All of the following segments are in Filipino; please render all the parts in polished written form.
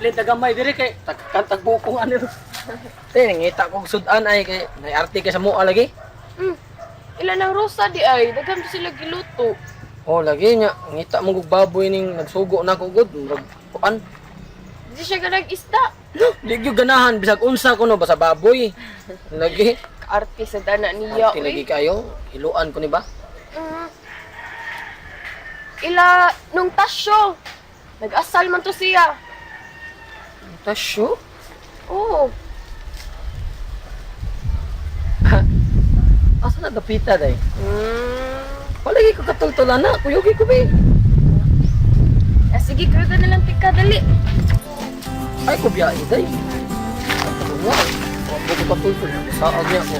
Plate na gamay diri kay tagkantag bukong ano. Tay ngita ko sudan ay kay may arte kay sa mua lagi. Ilan ang rosa di ay, daghang sila giluto. Oh lagi nya ngita mo kog baboy ning nagsugo na ko gud murag kuan. Di siya ganag isda. Di gyud ganahan bisag unsa kuno basta baboy. Lagi Arte sa dana niya. arte lagi kayo hiluan ko ni ba? Ila nung tasyo. Nag-asal man to siya. Tasyo? Oo. Asa na dapita day? Palagi ko katultulan na, kuyugi ko be. Sige, karga na lang tika, dali. Ay ko biya day. Ako nga. Ako ko katultol sa agya ko.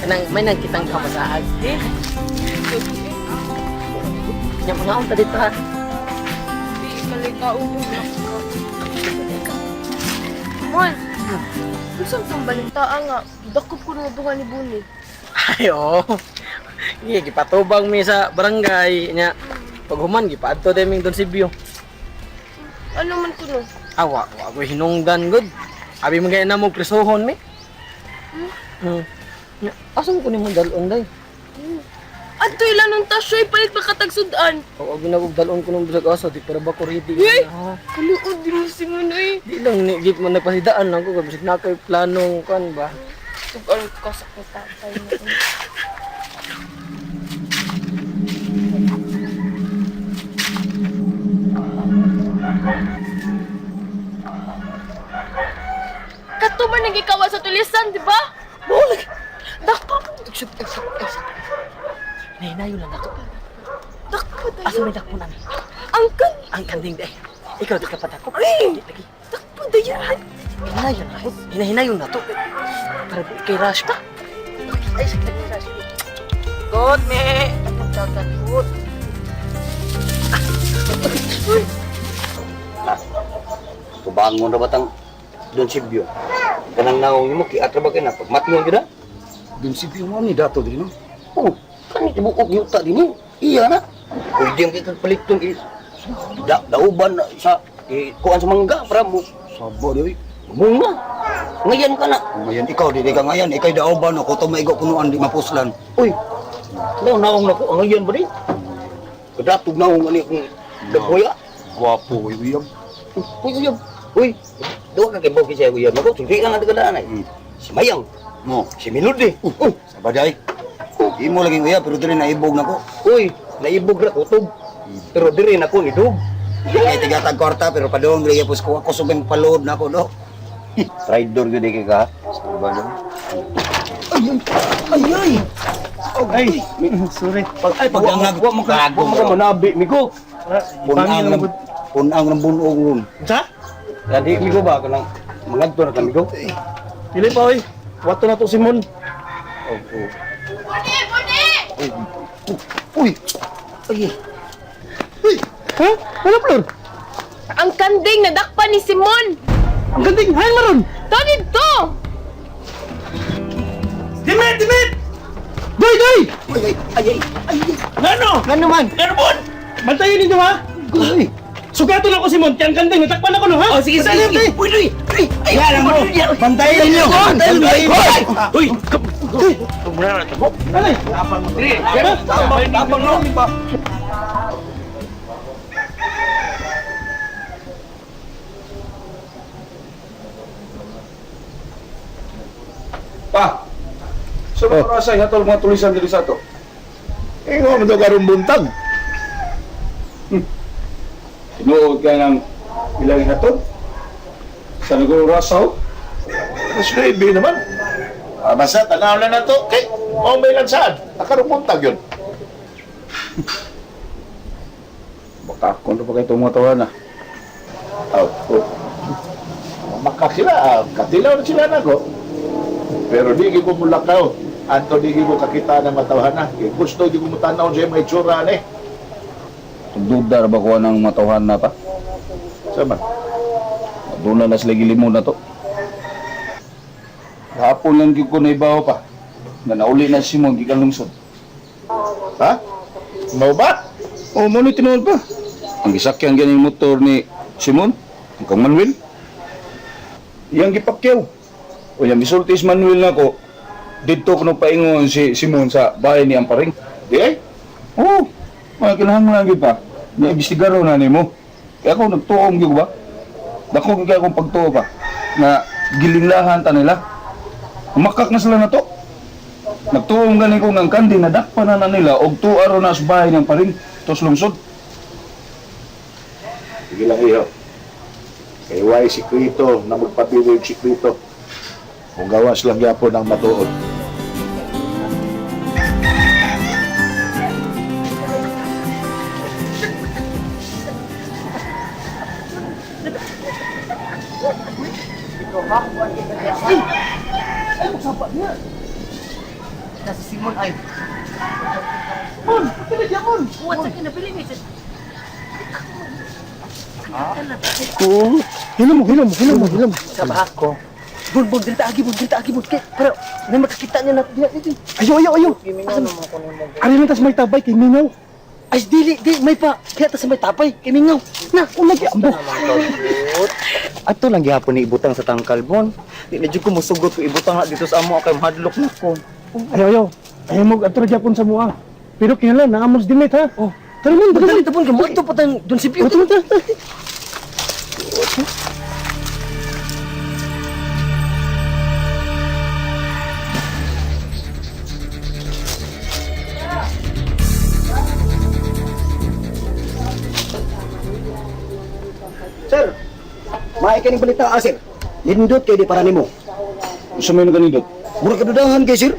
Kanang may nagkitang kamasaag. Nya mga unta dito ha. Di kalikaon mo na. Mon, isang pambalintaan nga. Dakop ko na bunga ni Buni. Ayo. Iya gipatubang mi sa barangay nya. Pag human gipaadto deming Don Sibyo. Ano man ko no? Awa, wa ko hinungdan gud. Abi magay na mo presohon mi. Nya, asa ko ni mo dalon day? Adto ilan ng tasyo'y palit makatagsudan. O ginagog dalon ko ng bisag asa di para ba ko ready. Uy! Ha? Kaluod din mo si Munoy. Di lang ni gip man nagpasidaan lang ko bisag na ko'y planong kan ba. Sugal ko sa tatay mo. Kato man nang ikawa sa tulisan, di ba? Bolag. Dakpa! Hinayo lang nato. Dakpa Asa dayo! may dakpo na mi. Angkan! Ang kanding day. Ikaw di ka patakop. Ay! Lagi. Dakpa dayan! Hinayo na to. Hinayo na to. Para di kay rush pa. Ay, sakit ni rush. Good, me. Good. Kubaan mo na batang Don Sibyo. Kanang naong mo, kiatra ba ka na? Pagmatiwan ka na? Don Sibyo mo ni dato din no. Oo, kanit ibukog yuta din mo. Iya na. Kung di ang kita paliton, dauban na sa kuan sa mangga, para mo. Sabo di. Bunga. Ngayon ka na. Ngayon ikaw di ka ngayon ikay daoban no ko to maigo kunuan di mapuslan. Uy, naong na ko. Ngayon ba rin? Kadatog naong ani kung dagoya. Gwapo uyab. Uy, uyab. Uy, doon ka kay Bogi siya, uyab. Ako, sundri ka nga tagadaan ay. Si Mayang. Mo, Si Miludi. sabaday. Imo lagi uyab pero diri naibog nako. Uy, naibog na kutob. Pero diri na ko nidog. Kay tigatag kwarta pero padong diri pus ko ako subeng palod nako do. Traidor gud kay ka. Sabado. Ay. Ay, sorry. Ay, Pagdangag- wa mo ka manabi migo. Punang ng bunog ron. Sa? Dadi migo ba kanang mangadto na kami go? Pili pa, oy. Wato na to Simon. Opo. Uy. Ay. Ha? Ano, Flor? Ang kanding nadakpa ni Simon! Ang ganding, hayang maron! Tanid to! Dimit! Dimit! Doy! Doy! Ano? Ano man? Meron! Bantayin ninyo, ha? Uy. Sugato lang ko, Simon. Kaya ang ganding, natakpan ako, no, ha? Sige, sige. Uy, Doy! Yan mo. Bantayan niyo. Bantayan niyo. Uy! Alay! Tapang mo. Tapang mo. Pa, sa mga rasay hatol mga tulisan diri sa to. Ingo mo to karong buntag. Tinuod ka ng ilang hatol. Sa nagulong rasaw. Mas baby naman. Basta tanaw na to. Kay, may lansad. Nakarong buntag yun. Baka kung pa kayo tumatawa na. Makak sila. Katilaw na sila na ko. Pero di ko mulakaw. Anto di ko kakita na matawhanan. Gusto di ko mutanaw siya may tsura ni. Duda ba ko ng matawhan na pa? Sama. Doon na sila gilimon na to. Hapon lang ko na ibaw pa. Na nauli na si Simon gikan lungsod. Ha? Mau ba? Oh, mo ni tinuod pa. Ang gisakyan ganing motor ni Simon, ang Kang Manuel. iyang gipakyaw. O yan, misulti si Manuel na ko, dito ko nung paingon si Simon sa bahay ni Amparing. Di ay? Oo, mga kinahanglan lagi pa. Naimbestigaro na nimo. Kaya ako nagtuong gyud ba? Dako kaya akong pagtuo pa na gilinglahan ta nila. Makak na sila na to. Nagtuong gani ko ng kandi na dakpa na nila og tuaro na sa bahay ng paring tos lungsod. Sige lang iyo. Kay way sikrito na magpabilig sikrito. Kung gawas lang yapon ang matuod. Nasa Simon ay. Buwan sa kinabili mo. Hilom mo. Sama ako. Bun, dito agi, bun. Pero, may makakita niya na dito. Ayo. Ari lang tas may tabay kay Mingaw. Ay, dili, may pa. Kaya tas may tapay, kimingaw. Na, ulagi ambo. Ato lang gihapon ni ibutang sa tangkal bon. Di na jud ko musugot ko ibutang na dito sa amo kay mahadlok na ko. Ayo. Ayaw mo ato ra gyapon sa mua. Pero kinahanglan na amos dinit ha. Oh. Tara man, Dali, tapon ka mo. Ito pa tayong doon si Pio. Sir, maikinig balita sir. Lindot kay di para nimo. Sa may kanindot. Mura kadudahan kay sir.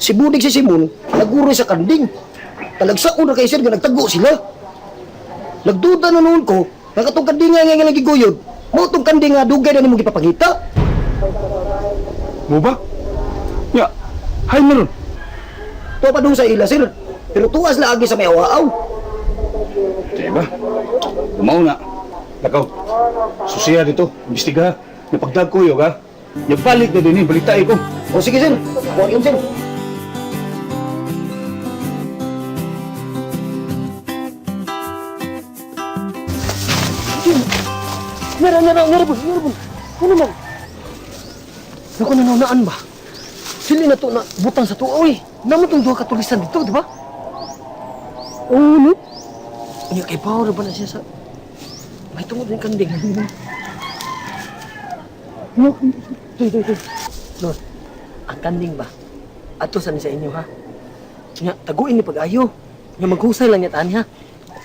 Si Budig si Simon, naguro sa kanding. Talagsaon na kay sir, nga nagtago sila. Nagduda na noon ko, nakatong kanding nga nga nagiguyod. Mo tong kanding nga dugay na nimong gipapangita. Mo ba? Ya. Hay meron. To pa dun sa ila sir. Pero tuwas lagi sa may awaaw. Diba? Gumaw na. Lakaw. Susiya dito. Imbestiga. Napagdag ko yun, ha? Nabalik na din, balitain ko. O sige sir, kuha yun sir. Nara, bun. Ano man? Naku, nanunaan ba? Sili na to na butang sa tuo, eh. Naman itong duha katulisan dito, di ba? Oo, no? Ano, kay Paolo ba na siya sa... May tungod ng kanding. Lord, ang kanding ba? Ato sa inyo, ha? Nga, taguin ni pag-ayo. Nga, maghusay lang niya taan, ha?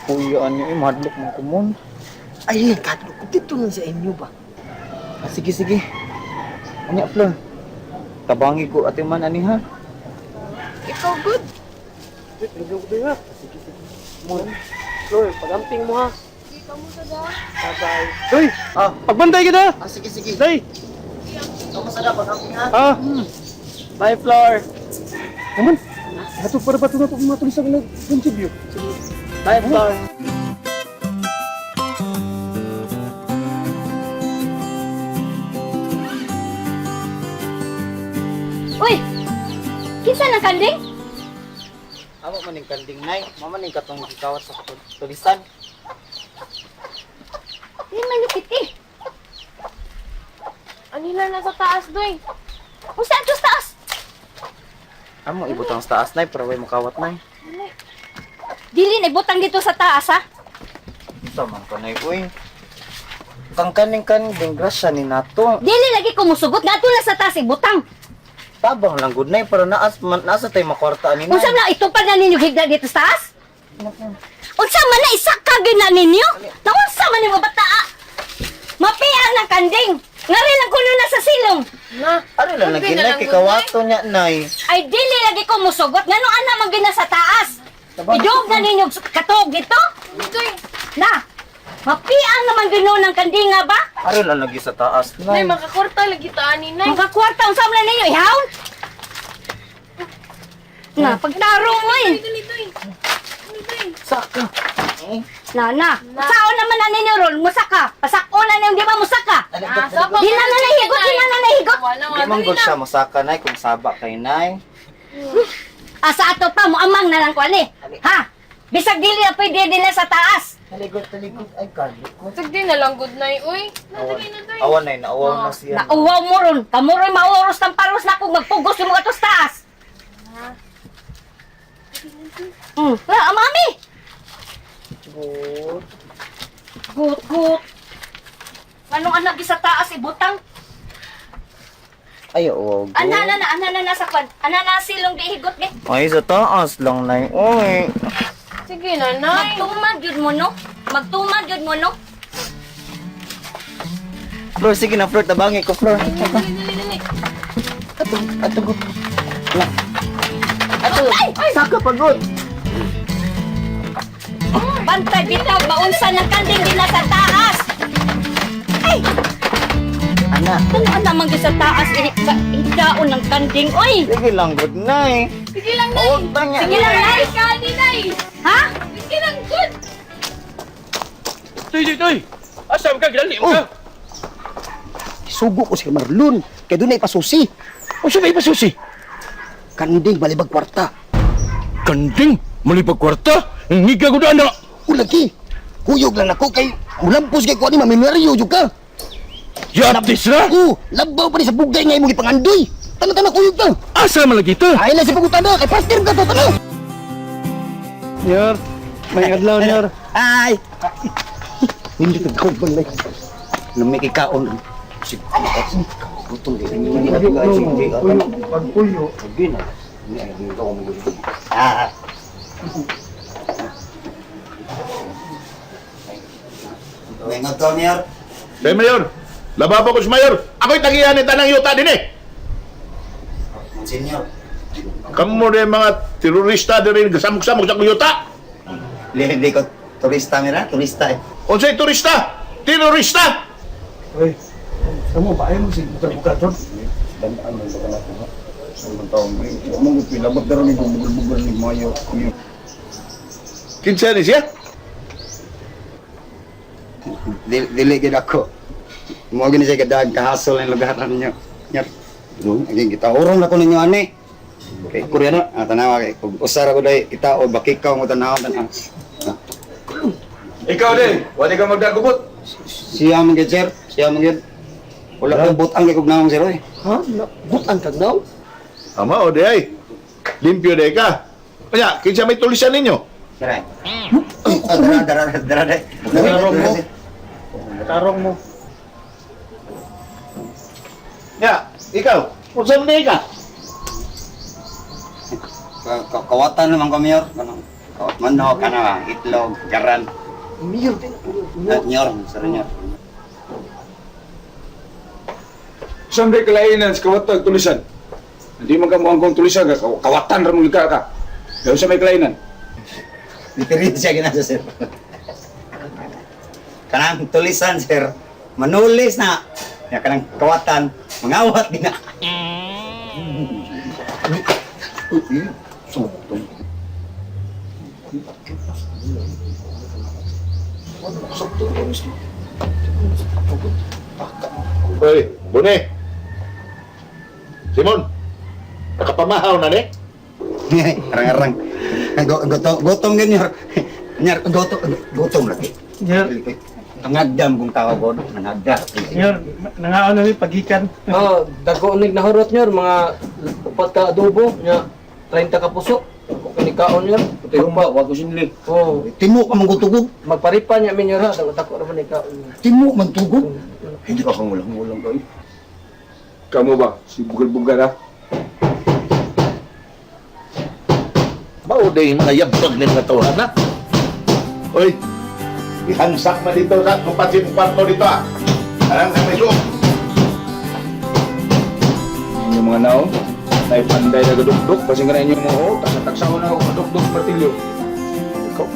Uyaan niyo mahadlok man kumon. Ay, kadlo ko dito lang sa inyo ba? Ah, sige. Anya Flor. Tabangi ko ate man ani ha. Ikaw good. Lord, pagamping mo, ha? Hindi ka mo sa da. Bye-bye. Hoy, pagbantay ka na. Sige. Day. Kamusta na pagamping ha? Ah, Bye, Flor. naman. Ato para ba ito matulis ang prinsipyo? Bye, Flor. Uy! Kinsa ng kanding? Amo man ning kanding nay, mama ning katong gikawat sa tulisan. Di man lupit eh. Anila nasa taas, doy. Kung saan ito sa taas? Amo ibutang sa taas nay para way makawat nay. Dili na butang dito sa taas ha? Unsa man kanay uy. Kang kaning grasya ni nato. Dili lagi ko musugot nga na sa taas ibutang. Tabang lang gud nay para nasa tay makwarta ani nay. Unsa na ito pa na ninyo higda dito sa taas? Unsa man na isaka gyud na ninyo? Naunsa man ni bata? Mapiang ng kanding. Ngari lang kuno na sa silong. Na, Ari lang lagi nay kay kawato niya nay. Ay dili lagi ko musugot ngano ana man gina sa taas. Idog na ninyo katog dito? doy. Na. Mapiang naman ganoon ng kandinga ba? Ari lang lagi sa taas Nay, nay. makakorta lagi taan ni Nay. Mga kwarta unsa man ninyo ihaw? Na pagtarong mo eh. Dali, doy. Saka. Na. Sao naman na ninyo ron musaka. Pasako na ninyo di ba musaka? Di na nahigot. Di man gud siya masaka nay kung saba kay nay. Asa ato pa mo amang na lang ko ani. Ha? Bisag dili na pwede din sa taas. Taligod, ay kali ko. Sagdi na lang, good night, uy. Nadali na tayo. Awan na, naawaw na siya. Nauwaw mo ron. Kamuroy mauros ng paros na kung magpugos yung mga tostas. Mami! Gut. Anong anak sa taas, ibutang? Ay, oo. Ana na sa kwan. Ana na silong dihigot ni. Ay, sa taas lang na uy. Sige, nanay. Magtumad yun mo, no? Magtumad yun mo, no? Flor, sige na, Flor, tabangi ko, Flor. Dali. Saka pagod. Bantay bitaw, baunsa ng kanding din na sa taas. Ay! Ana, Ano naman sa taas, higaon ng kanding, oy! sige lang, good night. Sige lang, nay. Paunta niya. Sige lang, nay! Kani, nay. Ha? Sige lang, good. Toy! Asam ka, ginali mo ka? Sugo ko si Marlon. Kaya doon na ipasusi. O siya may pasusi? Kanding balibag kwarta. Kanding, malipag kwarta, hingiga ko na anak. Ulagi. Huyog lang ako kay mulampos kay ko ni maminaryo jud ka. Yatis na? Labaw pa ni sa bugay nga imong ipangandoy. Tana-tana kuyog ka. Asa malagi ito? Ay na si pagutana kay pastor ka to tana. Nyor, may adlaw, Nyor. Ay. Hindi ka ko balay. Lumikikaon. Sige. Butong di. Pagpuyo. Ah. May ngataw niya. Say, Mayor. Lababo ko si Mayor. Ako'y tagihan ni Tanang Yuta din eh. Senyor. Kamu rin mga terorista din rin kasamok-samok sa Yuta. Hindi ko turista mira, turista eh. O sa'y turista? Terorista! Uy, kamu ba ayaw mo si buka-buka doon? Kinsa ni siya? Dili gid ako. Mo gini siya gadag kahasol ang lugaran niyo. Nyar. Ang kita urong na ko ninyo ani. Kay Koreano, tanawa kay kung usara ko dai kita o bakikaw mo tanaw tan. Ikaw din, wala ka magdagubot. Siya man gid sir, siya man gid. Wala ko butang kay kog naong sir oy. Ha? Butang kag daw? Ama o di ay. Limpyo di ka. Kaya, kinsa may tulisan ninyo? Dara. Dara. Tarong mo. Tarong mo. Ya, ikaw. Kung saan di ka? Kawatan naman kami yor. Kawat manok, kana itlog, garan. Mayor din. Nyor, sir nyor. Saan di kalainan sa kawatag tulisan? Hindi man ka mo ang tulisan ka, kawatan rin mo ka. Gawin sa may kalainan. Diferensya ginasa sir. Kanang tulisan sir, manulis na. Ya kanang kawatan, mangawat din na. Hoy, Bune. Simon. Nakapamahaw na ni? Arang-arang. Gotong ganyan. Nyar, gotong lagi. Nyor, Nangagdam kung tawag ko, nangagdam. Nyor, nangaon na ni pagikan. Ah, dagko nig nahurot nyor mga upat ka adobo nya 30 ka pusok. Kani kaon nyor. Puti Ba, wag ko sinili. Oh, Timo ka mong gutugog. magparipa niya min nyor ha, dako ra man ikaon. Timo man tugog. Hindi ka kang ulang-ulang ka. Kamu ba? Si bugal-bugal ha? Mao day mga yabag ng mga tawhan na. Hoy, ihansak na dito sa kumpasin kwarto dito ah. Alam na may suok. Yung mga nao, na ipanday na gadukduk, kasi nga na inyong mga taksa-taksa ko na ako gadukduk sa martilyo. Ikaw?